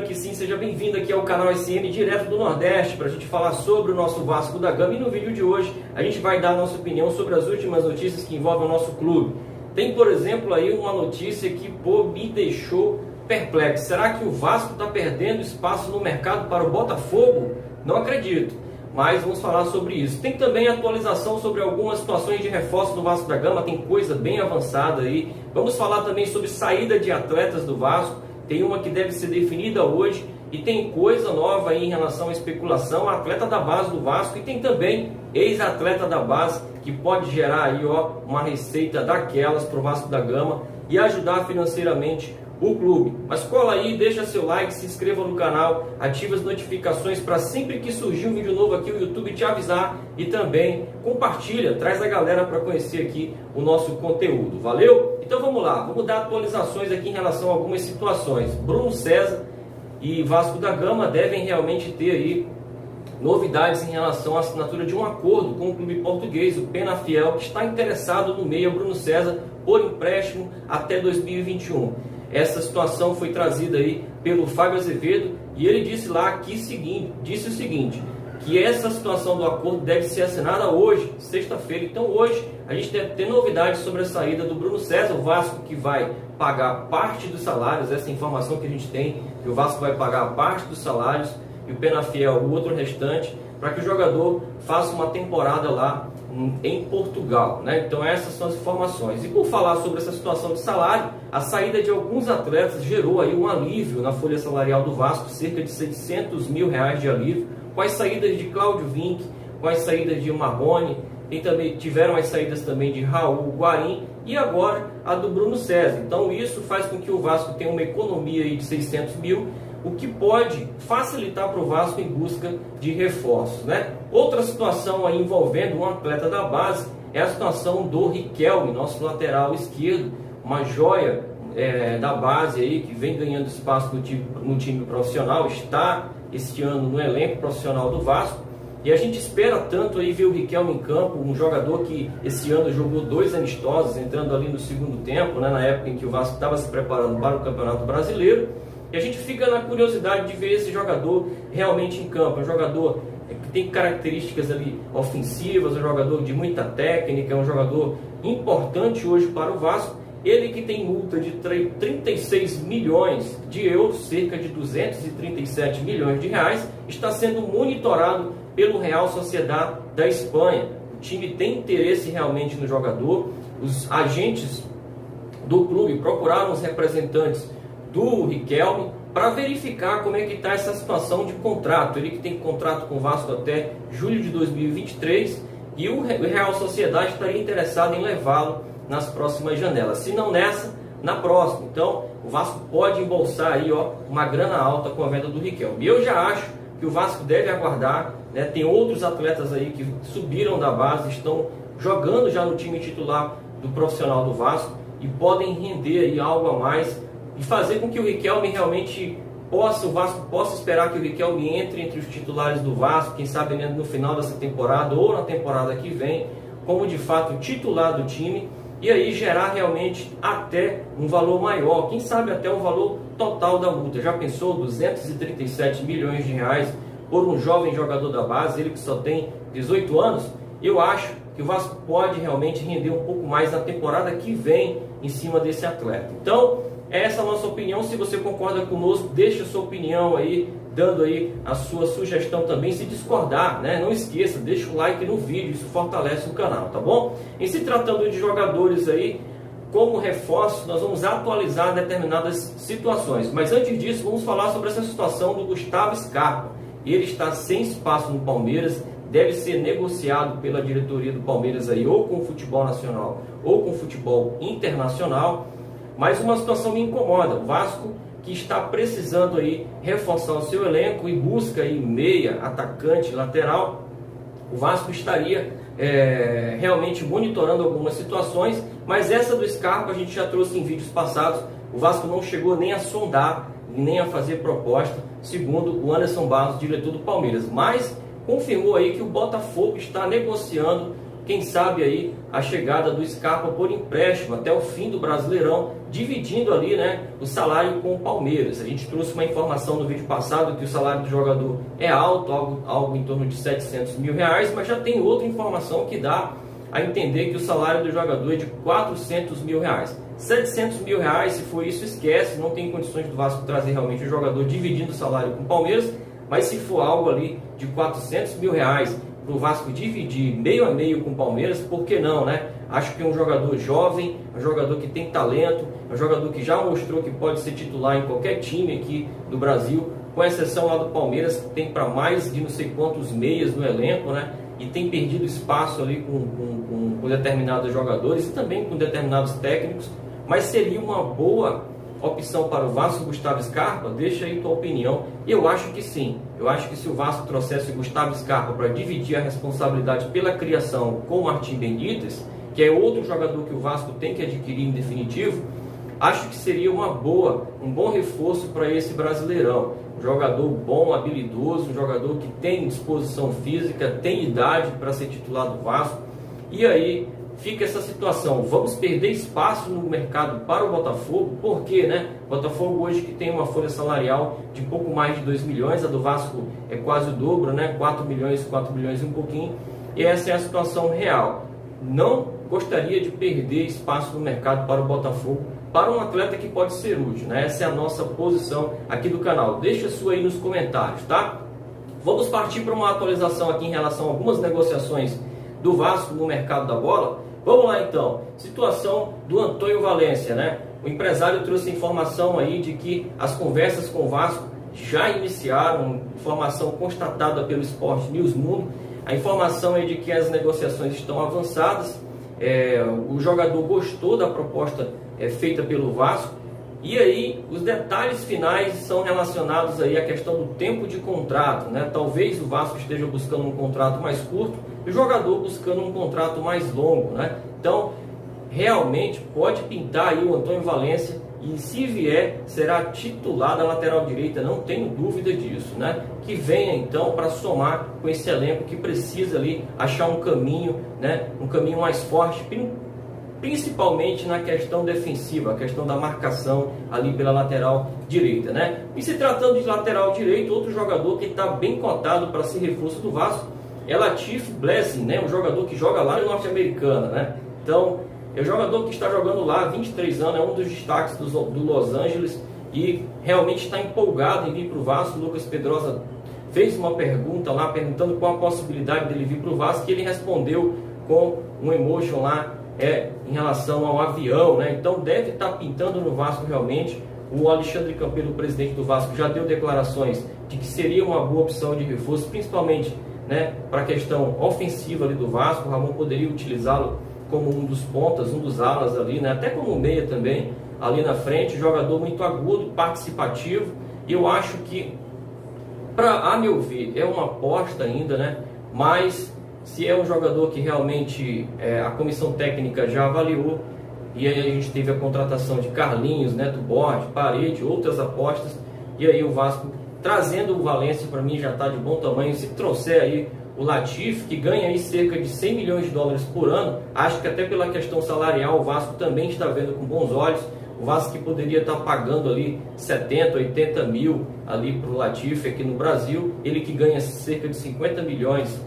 Espero que sim, seja bem-vindo aqui ao canal SM direto do Nordeste para a gente falar sobre o nosso Vasco da Gama. E no vídeo de hoje a gente vai dar a nossa opinião sobre as últimas notícias que envolvem o nosso clube. Tem, por exemplo, aí uma notícia que me deixou perplexo. Será que o Vasco está perdendo espaço no mercado para o Botafogo? Não acredito, mas vamos falar sobre isso. Tem também atualização sobre algumas situações de reforço do Vasco da Gama, tem coisa bem avançada aí. Vamos falar também sobre saída de atletas do Vasco. Tem uma que deve ser definida hoje e tem coisa nova aí em relação à especulação, atleta da base do Vasco, e tem também ex-atleta da base que pode gerar aí uma receita daquelas para o Vasco da Gama e ajudar financeiramente o clube. Mas cola aí, deixa seu like, se inscreva no canal, ative as notificações para sempre que surgir um vídeo novo aqui o YouTube te avisar, e também compartilha, traz a galera para conhecer aqui o nosso conteúdo. Valeu? Então vamos lá, vamos dar atualizações aqui em relação a algumas situações. Bruno César e Vasco da Gama devem realmente ter aí novidades em relação à assinatura de um acordo com o clube português, o Penafiel, que está interessado no meia Bruno César por empréstimo até 2021. Essa situação foi trazida aí pelo Fábio Azevedo e ele disse lá que disse o seguinte, que essa situação do acordo deve ser assinada hoje, sexta-feira. Então hoje a gente deve ter novidades sobre a saída do Bruno César, o Vasco que vai pagar parte dos salários, essa informação que a gente tem, que o Vasco vai pagar parte dos salários e o Penafiel o outro restante, para que o jogador faça uma temporada lá em Portugal, né? Então essas são as informações. E por falar sobre essa situação de salário, a saída de alguns atletas gerou aí um alívio na folha salarial do Vasco, cerca de R$600 mil de alívio, com as saídas de Cláudio Vinck, com as saídas de Marrone, tiveram as saídas também de Raul Guarim e agora a do Bruno César. Então isso faz com que o Vasco tenha uma economia aí de 600 mil, o que pode facilitar para o Vasco em busca de reforços, né? Outra situação aí envolvendo um atleta da base é a situação do Riquelme, nosso lateral esquerdo, uma joia da base aí que vem ganhando espaço no time profissional, está este ano no elenco profissional do Vasco, e a gente espera tanto aí ver o Riquelme em campo, um jogador que esse ano jogou 2 amistosos, entrando ali no segundo tempo, né, na época em que o Vasco estava se preparando para o Campeonato Brasileiro. E a gente fica na curiosidade de ver esse jogador realmente em campo. É um jogador que tem características ali ofensivas, um jogador de muita técnica, um jogador importante hoje para o Vasco. Ele que tem multa de 36 milhões de euros, cerca de 237 milhões de reais, está sendo monitorado pelo Real Sociedad da Espanha. O time tem interesse realmente no jogador. Os agentes do clube procuraram os representantes do Riquelme para verificar como é que está essa situação de contrato. Ele que tem contrato com o Vasco até julho de 2023 e o Real Sociedade estaria interessado em levá-lo nas próximas janelas, se não nessa, na próxima. Então o Vasco pode embolsar aí uma grana alta com a venda do Riquelme. E eu já acho que o Vasco deve aguardar, né? Tem outros atletas aí que subiram da base, estão jogando já no time titular do profissional do Vasco e podem render aí algo a mais e fazer com que o Riquelme realmente o Vasco possa esperar que o Riquelme entre os titulares do Vasco, quem sabe no final dessa temporada ou na temporada que vem, como de fato titular do time, e aí gerar realmente até um valor maior, quem sabe até um valor total da multa. Já pensou 237 milhões de reais por um jovem jogador da base, ele que só tem 18 anos? Eu acho que o Vasco pode realmente render um pouco mais na temporada que vem em cima desse atleta. Então, essa é a nossa opinião. Se você concorda conosco, deixe a sua opinião aí, dando aí a sua sugestão também. Se discordar, né, não esqueça, deixa o like no vídeo, isso fortalece o canal, tá bom? Em se tratando de jogadores aí, como reforço, nós vamos atualizar determinadas situações. Mas antes disso, vamos falar sobre essa situação do Gustavo Scarpa. Ele está sem espaço no Palmeiras, deve ser negociado pela diretoria do Palmeiras aí, ou com o futebol nacional, ou com o futebol internacional. Mas uma situação me incomoda. O Vasco, que está precisando aí reforçar o seu elenco e busca aí meia, atacante, lateral, o Vasco estaria realmente monitorando algumas situações, mas essa do Scarpa a gente já trouxe em vídeos passados. O Vasco não chegou nem a sondar, nem a fazer proposta, segundo o Anderson Barros, diretor do Palmeiras, mas confirmou aí que o Botafogo está negociando quem sabe aí a chegada do Scarpa por empréstimo até o fim do Brasileirão, dividindo ali, né, o salário com o Palmeiras. A gente trouxe uma informação no vídeo passado que o salário do jogador é alto, algo em torno de 700 mil reais, mas já tem outra informação que dá a entender que o salário do jogador é de 400 mil reais. 700 mil reais, se for isso, esquece, não tem condições do Vasco trazer realmente o jogador dividindo o salário com o Palmeiras, mas se for algo ali de 400 mil reais para o Vasco dividir meio a meio com o Palmeiras, por que não, né? Acho que é um jogador jovem, um jogador que tem talento, um jogador que já mostrou que pode ser titular em qualquer time aqui do Brasil, com exceção lá do Palmeiras, que tem para mais de não sei quantos meias no elenco, né? E tem perdido espaço ali com determinados jogadores e também com determinados técnicos, mas seria uma boa opção para o Vasco Gustavo Scarpa? Deixa aí tua opinião. Eu acho que sim. Eu acho que se o Vasco trouxesse o Gustavo Scarpa para dividir a responsabilidade pela criação com o Martim Benítez, que é outro jogador que o Vasco tem que adquirir em definitivo, acho que seria um bom reforço para esse Brasileirão. Um jogador bom, habilidoso, um jogador que tem disposição física, tem idade para ser titular do Vasco. E aí fica essa situação, vamos perder espaço no mercado para o Botafogo, por quê, né? O Botafogo hoje que tem uma folha salarial de pouco mais de 2 milhões, a do Vasco é quase o dobro, né? 4 milhões e um pouquinho, e essa é a situação real. Não gostaria de perder espaço no mercado para o Botafogo, para um atleta que pode ser útil, né? Essa é a nossa posição aqui do canal. Deixa a sua aí nos comentários, tá? Vamos partir para uma atualização aqui em relação a algumas negociações do Vasco no mercado da bola. Vamos lá então, situação do Antônio Valência, né? O empresário trouxe informação aí de que as conversas com o Vasco já iniciaram, informação constatada pelo Sport News Mundo. A informação é de que as negociações estão avançadas, o jogador gostou da proposta feita pelo Vasco, e aí os detalhes finais são relacionados aí à questão do tempo de contrato, né? Talvez o Vasco esteja buscando um contrato mais curto e o jogador buscando um contrato mais longo, né? Então, realmente pode pintar aí o Antônio Valência e se vier, será titular da lateral direita, não tenho dúvida disso, né? Que venha então para somar com esse elenco que precisa ali achar um caminho, né? Um caminho mais forte, principalmente na questão defensiva, a questão da marcação ali pela lateral direita, né? E se tratando de lateral direito, outro jogador que está bem cotado para ser reforço do Vasco é Latif Blessing, né? Um jogador que joga lá no Norte-Americana, né? Então, é um jogador que está jogando lá há 23 anos, é um dos destaques do Los Angeles e realmente está empolgado em vir para o Vasco. O Lucas Pedrosa fez uma pergunta lá, perguntando qual a possibilidade dele vir para o Vasco, e ele respondeu com um emotion lá, em relação ao avião, né? Então deve estar pintando no Vasco realmente. O Alexandre Campelo, o presidente do Vasco, já deu declarações de que seria uma boa opção de reforço, principalmente, né, para a questão ofensiva ali do Vasco. O Ramon poderia utilizá-lo como um dos pontas, um dos alas ali, né? Até como meia também, ali na frente. Jogador muito agudo, participativo. E eu acho que, a meu ver, é uma aposta ainda, né? Mas se é um jogador que realmente a comissão técnica já avaliou, e aí a gente teve a contratação de Carlinhos, Neto Borges, Parede, outras apostas, e aí o Vasco trazendo o Valência, para mim já está de bom tamanho. Se trouxer aí o Latif, que ganha aí cerca de 100 milhões de dólares por ano, acho que até pela questão salarial o Vasco também está vendo com bons olhos. O Vasco que poderia estar pagando ali 70, 80 mil ali para o Latif aqui no Brasil, ele que ganha cerca de 50 milhões,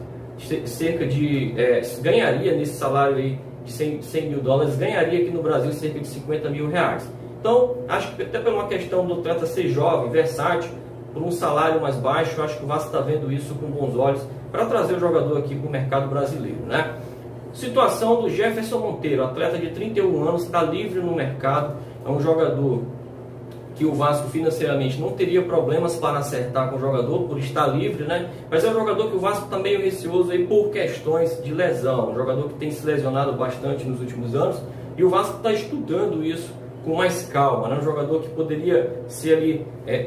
ganharia nesse salário aí de 100 mil dólares, ganharia aqui no Brasil cerca de 50 mil reais. Então, acho que até por uma questão do atleta ser jovem, versátil, por um salário mais baixo, acho que o Vasco está vendo isso com bons olhos para trazer o jogador aqui para o mercado brasileiro, né? Situação do Jefferson Monteiro, atleta de 31 anos, está livre no mercado, é um jogador que o Vasco financeiramente não teria problemas para acertar com o jogador por estar livre, né? Mas é um jogador que o Vasco está meio receoso aí por questões de lesão, um jogador que tem se lesionado bastante nos últimos anos, e o Vasco está estudando isso com mais calma, né? Um jogador que poderia ser ali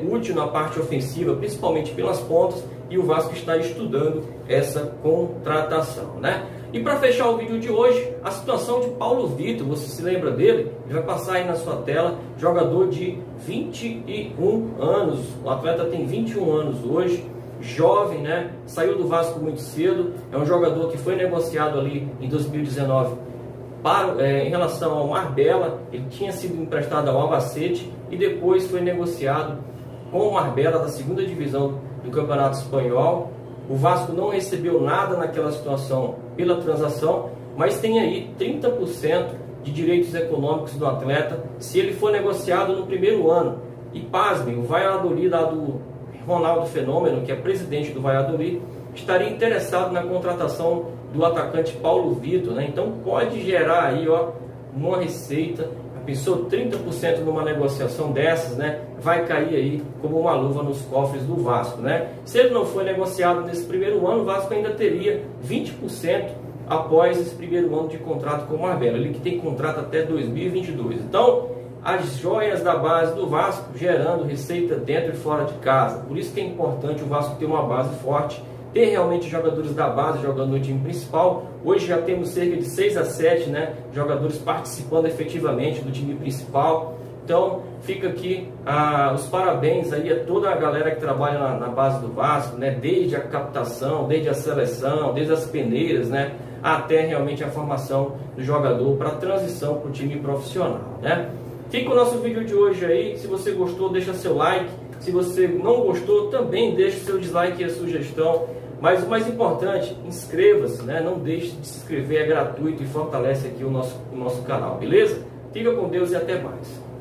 útil na parte ofensiva, principalmente pelas pontas, e o Vasco está estudando essa contratação, né? E para fechar o vídeo de hoje, a situação de Paulo Vitor, você se lembra dele? Ele vai passar aí na sua tela, jogador de 21 anos, o atleta tem 21 anos hoje, jovem, né? Saiu do Vasco muito cedo, é um jogador que foi negociado ali em 2019 em relação ao Marbella. Ele tinha sido emprestado ao Albacete e depois foi negociado com o Marbella da segunda divisão do Campeonato Espanhol. O Vasco não recebeu nada naquela situação pela transação, mas tem aí 30% de direitos econômicos do atleta se ele for negociado no primeiro ano. E pasmem, o Valladolid, lá do Ronaldo Fenômeno, que é presidente do Valladolid, estaria interessado na contratação do atacante Paulo Vitor, né? Então pode gerar aí, ó, uma receita. A pessoa 30% numa negociação dessas, né, vai cair aí como uma luva nos cofres do Vasco, né? Se ele não for negociado nesse primeiro ano, o Vasco ainda teria 20% após esse primeiro ano de contrato com o Marbella, ele que tem contrato até 2022. Então, as joias da base do Vasco gerando receita dentro e fora de casa. Por isso que é importante o Vasco ter uma base forte, ter realmente jogadores da base jogando no time principal. Hoje já temos cerca de 6 a 7, né, jogadores participando efetivamente do time principal. Então fica aqui os parabéns aí a toda a galera que trabalha na base do Vasco, né, desde a captação, desde a seleção, desde as peneiras, né, até realmente a formação do jogador para a transição para o time profissional, né? Fica o nosso vídeo de hoje aí. Se você gostou, deixa seu like. Se você não gostou, também deixa seu dislike e a sugestão. Mas o mais importante, inscreva-se, né? Não deixe de se inscrever, é gratuito e fortalece aqui o nosso canal, beleza? Fica com Deus e até mais.